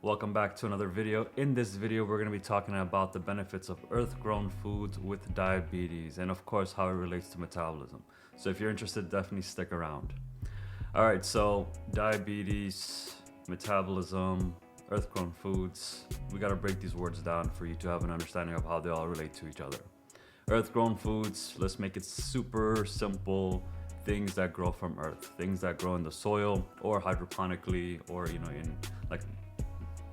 Welcome back to another video. In this video, we're going to be talking about the benefits of earth-grown foods with diabetes and of course how it relates to metabolism. So if you're interested, definitely stick around. All right, so diabetes, metabolism, earth-grown foods, we got to break these words down for you to have an understanding of how they all relate to each other. Earth-grown foods, let's make it super simple. Things that grow from earth, things that grow in the soil or hydroponically or in like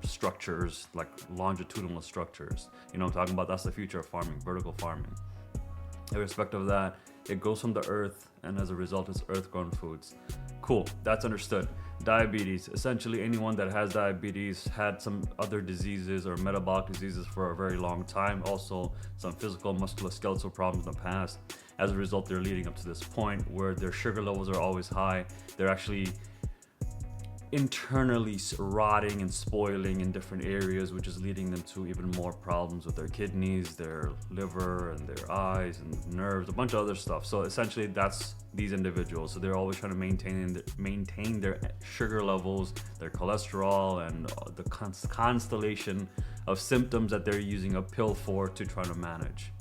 structures, like longitudinal structures. I'm talking about. That's the future of farming, vertical farming. Irrespective of that, it goes from the earth, and as a result, it's earth-grown foods. Cool, that's understood. Diabetes, essentially anyone that has diabetes had some other diseases or metabolic diseases for a very long time, also some physical musculoskeletal problems in the past. As a result, they're leading up to this point where their sugar levels are always high. They're actually internally rotting and spoiling in different areas, which is leading them to even more problems with their kidneys, their liver, and their eyes and nerves, a bunch of other stuff. So essentially that's these individuals. So they're always trying to maintain their sugar levels, their cholesterol, and the constellation of symptoms that they're using a pill for to try to manage.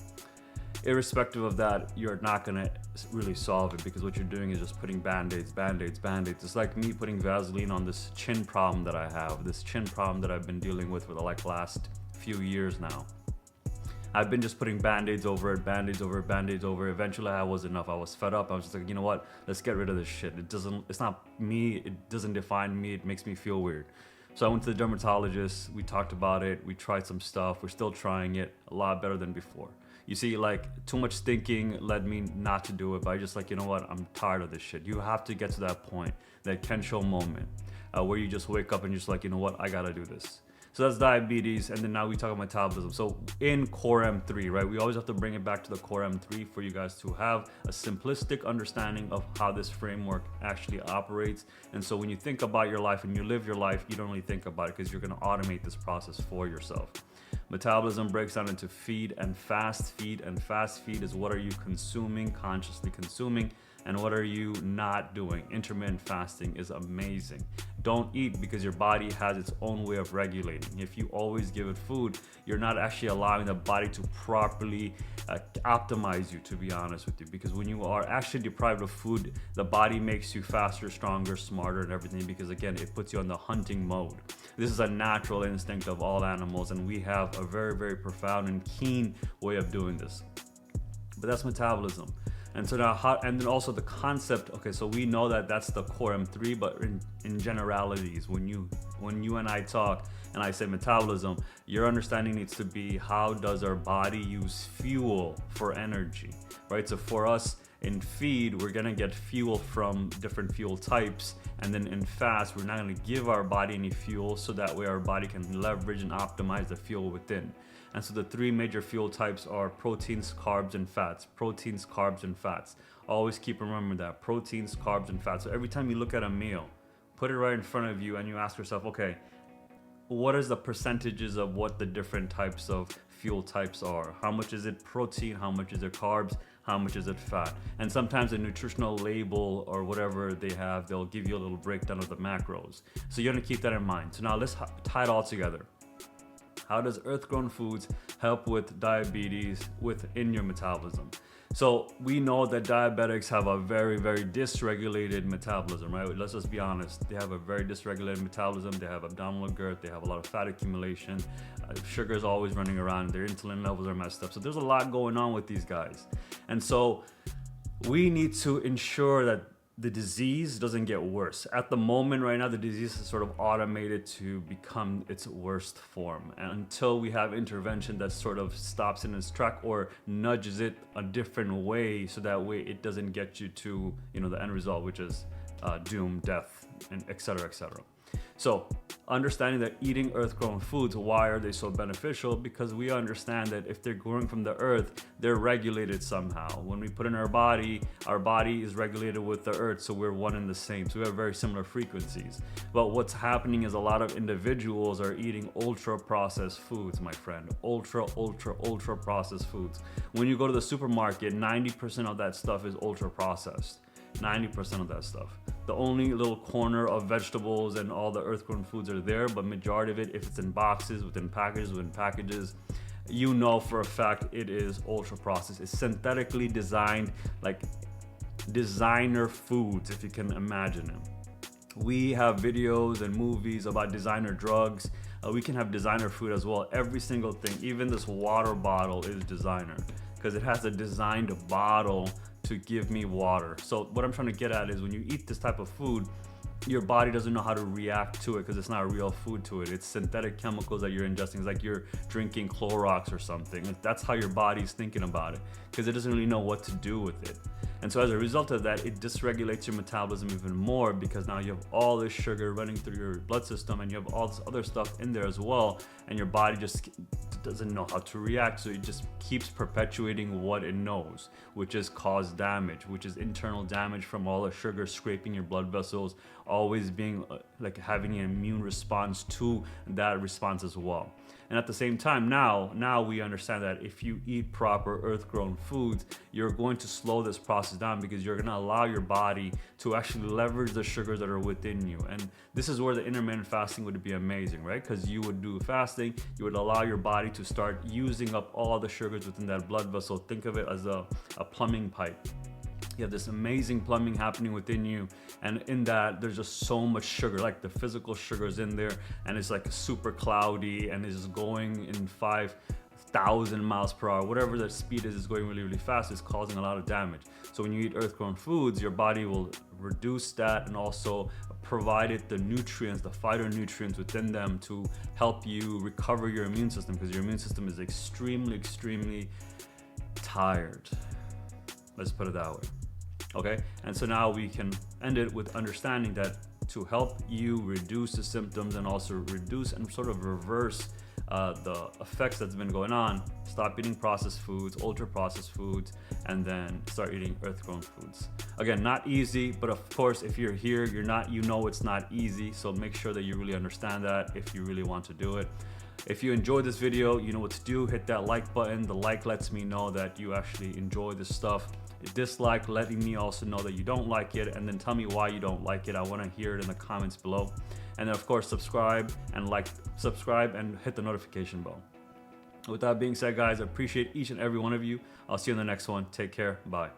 Irrespective of that, you're not gonna really solve it, because what you're doing is just putting band-aids. It's like me putting Vaseline on this chin problem that I have, this chin problem that I've been dealing with for the last few years now. I've been just putting band-aids over it. Eventually I was enough. I was fed up. I was just like, you know what? Let's get rid of this shit. It's not me. It doesn't define me. It makes me feel weird. So I went to the dermatologist. We talked about it. We tried some stuff. We're still trying it. A lot better than before. You see, too much thinking led me not to do it, but I just you know what? I'm tired of this shit. You have to get to that point, that Kensho moment, where you just wake up and you're just you know what? I gotta do this. So that's diabetes, and then now we talk about metabolism. So in Core M3, right? We always have to bring it back to the Core M3 for you guys to have a simplistic understanding of how this framework actually operates. And so when you think about your life and you live your life, you don't really think about it because you're gonna automate this process for yourself. Metabolism breaks down into feed and fast feed, and fast feed is what are you consuming, consciously consuming, and what are you not doing. Intermittent fasting is amazing. Don't eat because your body has its own way of regulating. If you always give it food, you're not actually allowing the body to properly optimize you, to be honest with you. Because when you are actually deprived of food, the body makes you faster, stronger, smarter, and everything, because again, it puts you on the hunting mode. This is a natural instinct of all animals, and we have a very, very profound and keen way of doing this. But that's metabolism. And so now, and then also the concept, okay, so we know that that's the Core M3, but in generalities, when you and I talk and I say metabolism, your understanding needs to be, how does our body use fuel for energy, right? So for us, in feed, we're gonna get fuel from different fuel types, and then in fast, we're not gonna give our body any fuel, so that way our body can leverage and optimize the fuel within. And so the three major fuel types are proteins, carbs, and fats. Proteins, carbs, and fats. Always keep remembering that, proteins, carbs, and fats. So every time you look at a meal, put it right in front of you and you ask yourself, okay, what is the percentages of what the different types of fuel types are? How much is it protein? How much is it carbs? How much is it fat? And sometimes a nutritional label or whatever they have, they'll give you a little breakdown of the macros. So you're gonna keep that in mind. So now let's tie it all together. How does earth-grown foods help with diabetes within your metabolism? So we know that diabetics have a very, very dysregulated metabolism, right? Let's just be honest. They have a very dysregulated metabolism. They have abdominal girth. They have a lot of fat accumulation. Sugar is always running around. Their insulin levels are messed up. So there's a lot going on with these guys. And so we need to ensure that the disease doesn't get worse. At the moment right now, the disease is sort of automated to become its worst form. And until we have intervention that sort of stops in its track or nudges it a different way, so that way it doesn't get you to the end result, which is doom, death, and et cetera, et cetera. So understanding that eating earth-grown foods, why are they so beneficial? Because we understand that if they're growing from the earth, they're regulated somehow. When we put in our body is regulated with the earth, so we're one and the same. So we have very similar frequencies. But what's happening is a lot of individuals are eating ultra-processed foods, my friend. Ultra processed foods. When you go to the supermarket, 90% of that stuff is ultra-processed. 90% of that stuff. The only little corner of vegetables and all the earth-grown foods are there, but majority of it, if it's in boxes, within packages, you know for a fact it is ultra processed. It's synthetically designed, like designer foods, if you can imagine them. We have videos and movies about designer drugs. We can have designer food as well. Every single thing, even this water bottle is designer because it has a designed bottle to give me water. So what I'm trying to get at is when you eat this type of food, your body doesn't know how to react to it because it's not real food to it. It's synthetic chemicals that you're ingesting. It's like you're drinking Clorox or something. That's how your body's thinking about it because it doesn't really know what to do with it. And so as a result of that, it dysregulates your metabolism even more because now you have all this sugar running through your blood system and you have all this other stuff in there as well. And your body just doesn't know how to react. So it just keeps perpetuating what it knows, which is cause damage, which is internal damage from all the sugar scraping your blood vessels, always being like having an immune response to that response as well. And at the same time, now we understand that if you eat proper earth-grown foods, you're going to slow this process down because you're going to allow your body to actually leverage the sugars that are within you. And this is where the intermittent fasting would be amazing, right? Because you would do fasting, you would allow your body to start using up all the sugars within that blood vessel. Think of it as a plumbing pipe. You have this amazing plumbing happening within you, and in that there's just so much sugar, like the physical sugars in there, and it's like super cloudy and it's just going in 5,000 miles per hour, whatever the speed is going really, really fast. It's causing a lot of damage. So when you eat earth-grown foods, your body will reduce that and also provide it the nutrients, the phytonutrients within them to help you recover your immune system, because your immune system is extremely tired. Let's put it that way. Okay, and so now we can end it with understanding that to help you reduce the symptoms and also reduce and sort of reverse the effects that's been going on, stop eating processed foods, ultra processed foods, and then start eating earth-grown foods. Again, not easy, but of course, if you're here, you know it's not easy. So make sure that you really understand that if you really want to do it. If you enjoyed this video, you know what to do. Hit that like button. The like lets me know that you actually enjoy this stuff. Dislike letting me also know that you don't like it, and then tell me why you don't like it. I want to hear it in the comments below. And then of course subscribe and hit the notification bell. With that being said, guys, I appreciate each and every one of you. I'll see you in the next one. Take care. Bye.